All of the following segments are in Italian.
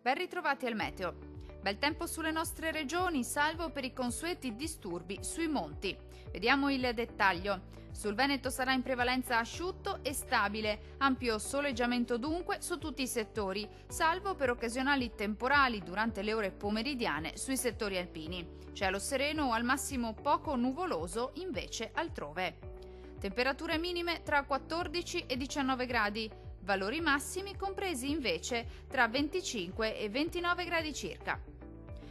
Ben ritrovati al meteo. Bel tempo sulle nostre regioni, salvo per i consueti disturbi sui monti. Vediamo il dettaglio. Sul Veneto sarà in prevalenza asciutto e stabile, ampio soleggiamento dunque su tutti i settori, salvo per occasionali temporali durante le ore pomeridiane sui settori alpini. Cielo sereno o al massimo poco nuvoloso invece altrove. Temperature minime tra 14 e 19 gradi, valori massimi compresi invece tra 25 e 29 gradi circa.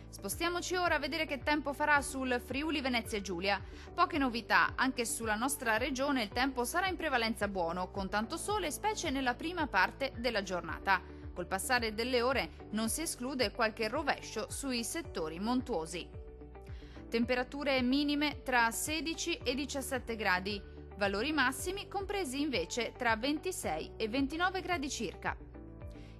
Spostiamoci ora a vedere che tempo farà sul Friuli Venezia Giulia. Poche novità, anche sulla nostra regione il tempo sarà in prevalenza buono, con tanto sole specie nella prima parte della giornata. Col passare delle ore non si esclude qualche rovescio sui settori montuosi. Temperature minime tra 16 e 17 gradi, valori massimi compresi invece tra 26 e 29 gradi circa.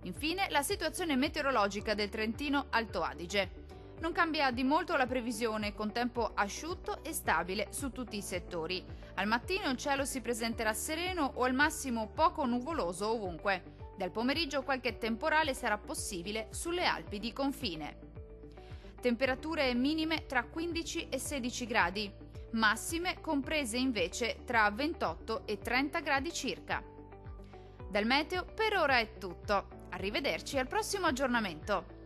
Infine la situazione meteorologica del Trentino Alto Adige. Non cambia di molto la previsione, con tempo asciutto e stabile su tutti i settori. Al mattino il cielo si presenterà sereno o al massimo poco nuvoloso ovunque. Dal pomeriggio qualche temporale sarà possibile sulle Alpi di confine. Temperature minime tra 15 e 16 gradi, massime comprese invece tra 28 e 30 gradi circa. Dal meteo per ora è tutto. Arrivederci al prossimo aggiornamento.